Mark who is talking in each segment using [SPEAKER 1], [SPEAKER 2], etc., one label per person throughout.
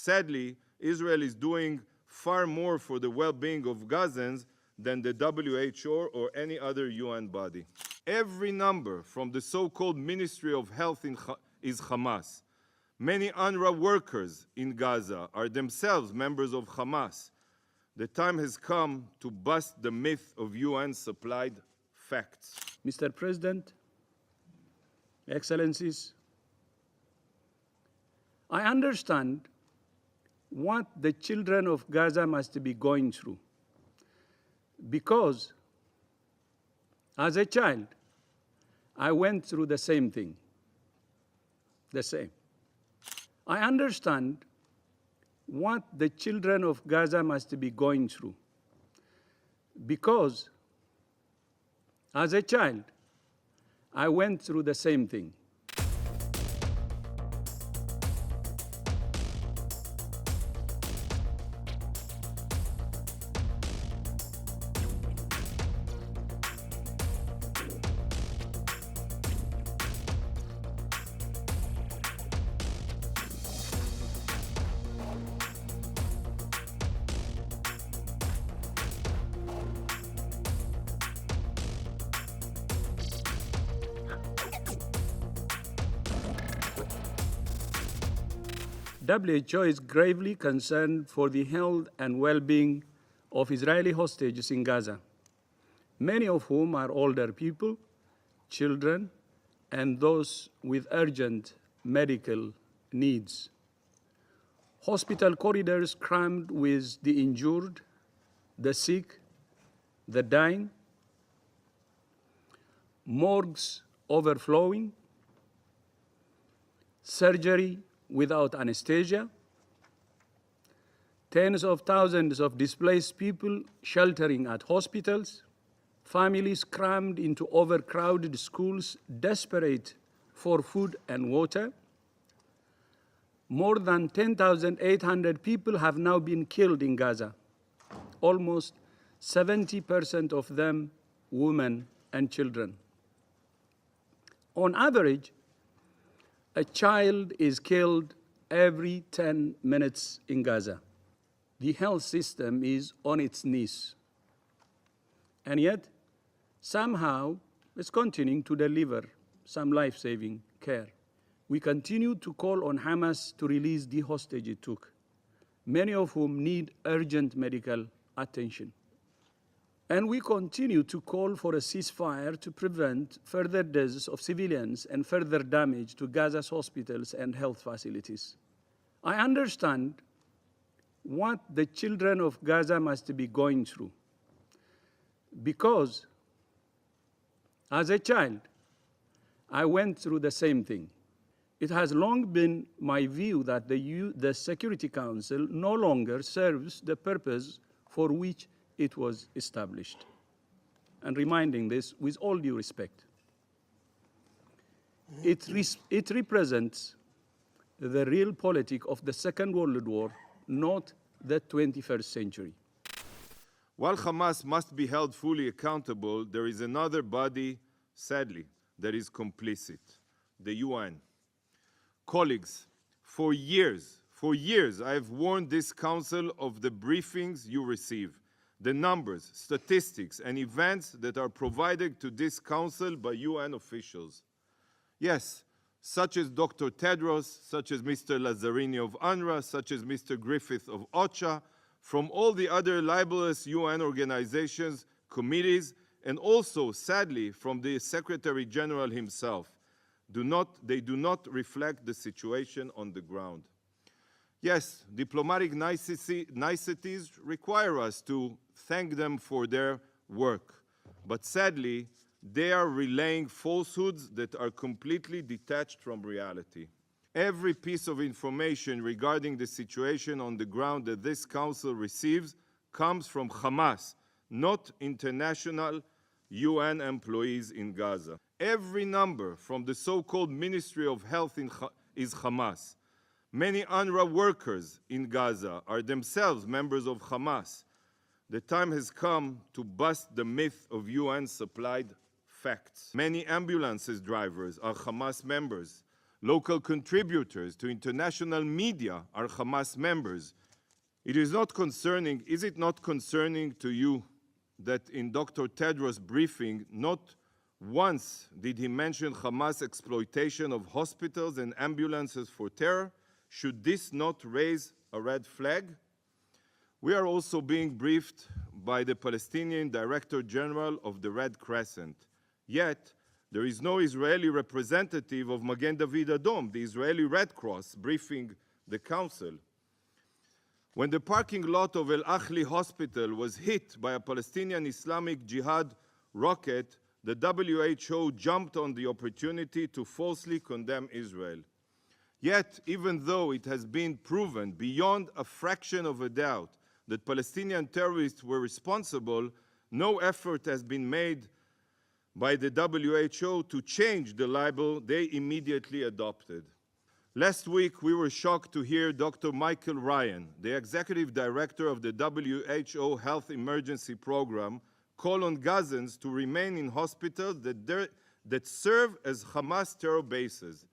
[SPEAKER 1] Sadly, Israel is doing far more for the well-being of Gazans than the WHO or any other UN body. Every number from the so-called Ministry of Health is Hamas. Many UNRWA workers in Gaza are themselves members of Hamas. The time has come to bust the myth of UN-supplied facts.
[SPEAKER 2] Mr. President, Excellencies, I understand what the children of Gaza must be going through, because as a child, I went through the same thing, the same. I understand what the children of Gaza must be going through, because as a child, I went through the same thing. WHO is gravely concerned for the health and well-being of Israeli hostages in Gaza, many of whom are older people, children, and those with urgent medical needs. Hospital corridors crammed with the injured, the sick, the dying, morgues overflowing, surgery without anesthesia, tens of thousands of displaced people sheltering at hospitals, families crammed into overcrowded schools, desperate for food and water. More than 10,800 people have now been killed in Gaza, almost 70% of them women and children. On average, a child is killed every 10 minutes in Gaza. The health system is on its knees. And yet, somehow, it's continuing to deliver some life-saving care. We continue to call on Hamas to release the hostages it took, many of whom need urgent medical attention. And we continue to call for a ceasefire to prevent further deaths of civilians and further damage to Gaza's hospitals and health facilities. I understand what the children of Gaza must be going through, because as a child, I went through the same thing. It has long been my view that the Security Council no longer serves the purpose for which it was established, and reminding this with all due respect. It represents the real politic of the Second World War, not the 21st century.
[SPEAKER 1] While Hamas must be held fully accountable, there is another body, sadly, that is complicit, the UN. Colleagues, for years, I have warned this Council of the briefings you receive, the numbers, statistics, and events that are provided to this Council by UN officials. Yes, such as Dr. Tedros, such as Mr. Lazzarini of UNRWA, such as Mr. Griffith of OCHA, from all the other libelous UN organizations, committees, and also, sadly, from the Secretary General himself. They do not reflect the situation on the ground. Yes, diplomatic niceties require us to thank them for their work, but sadly, they are relaying falsehoods that are completely detached from reality. Every piece of information regarding the situation on the ground that this Council receives comes from Hamas, not international UN employees in Gaza. Every number from the so-called Ministry of Health is Hamas. Many UNRWA workers in Gaza are themselves members of Hamas. The time has come to bust the myth of UN-supplied facts. Many ambulances drivers are Hamas members. Local contributors to international media are Hamas members. Is it not concerning to you that in Dr. Tedros' briefing, not once did he mention Hamas exploitation of hospitals and ambulances for terror? Should this not raise a red flag? We are also being briefed by the Palestinian Director General of the Red Crescent. Yet, there is no Israeli representative of Magen David Adom, the Israeli Red Cross, briefing the Council. When the parking lot of El Ahli Hospital was hit by a Palestinian Islamic Jihad rocket, the WHO jumped on the opportunity to falsely condemn Israel. Yet, even though it has been proven beyond a fraction of a doubt that Palestinian terrorists were responsible, no effort has been made by the WHO to change the label they immediately adopted. Last week, we were shocked to hear Dr. Michael Ryan, the executive director of the WHO Health Emergency Program, call on Gazans to remain in hospitals that serve as Hamas terror bases.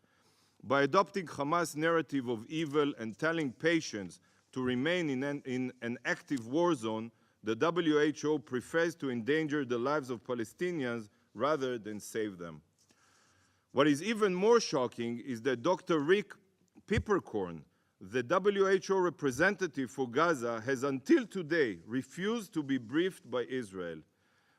[SPEAKER 1] By adopting Hamas narrative of evil and telling patients to remain in an active war zone, the WHO prefers to endanger the lives of Palestinians rather than save them. What is even more shocking is that Dr. Rick Peppercorn, the WHO representative for Gaza, has until today refused to be briefed by Israel.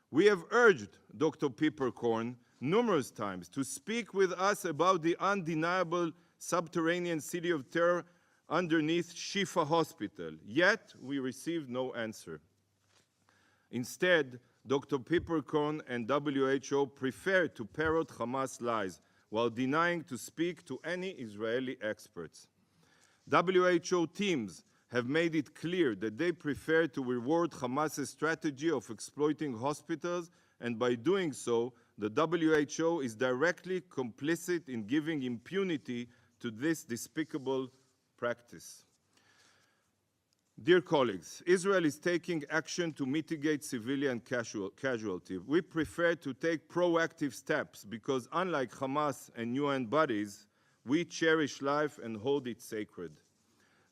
[SPEAKER 1] We have urged Dr. Peppercorn numerous times to speak with us about the undeniable subterranean city of terror underneath Shifa Hospital, yet we received no answer. Instead, Dr. Peppercorn and WHO prefer to parrot Hamas lies while denying to speak to any Israeli experts. WHO teams have made it clear that they prefer to reward Hamas's strategy of exploiting hospitals, and by doing so, the WHO is directly complicit in giving impunity to this despicable practice. Dear colleagues, Israel is taking action to mitigate civilian casualty. We prefer to take proactive steps because unlike Hamas and UN bodies, we cherish life and hold it sacred.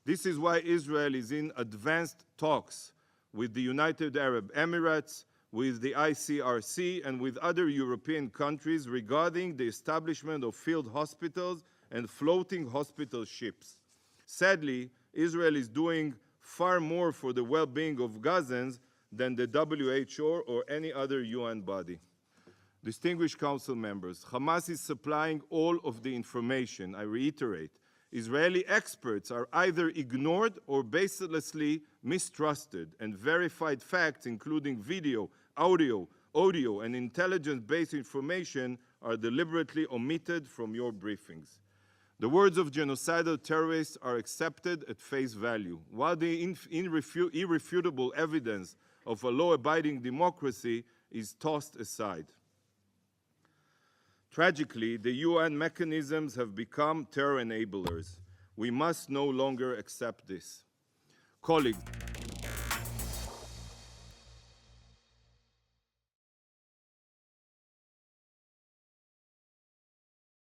[SPEAKER 1] This is why Israel is in advanced talks with the United Arab Emirates, with the ICRC, and with other European countries regarding the establishment of field hospitals and floating hospital ships. Sadly, Israel is doing far more for the well-being of Gazans than the WHO or any other UN body. Distinguished Council members, Hamas is supplying all of the information. I reiterate, Israeli experts are either ignored or baselessly mistrusted, and verified facts, including video, audio, and intelligence-based information, are deliberately omitted from your briefings. The words of genocidal terrorists are accepted at face value, while the irrefutable evidence of a law-abiding democracy is tossed aside. Tragically, the UN mechanisms have become terror enablers. We must no longer accept this. Colleagues,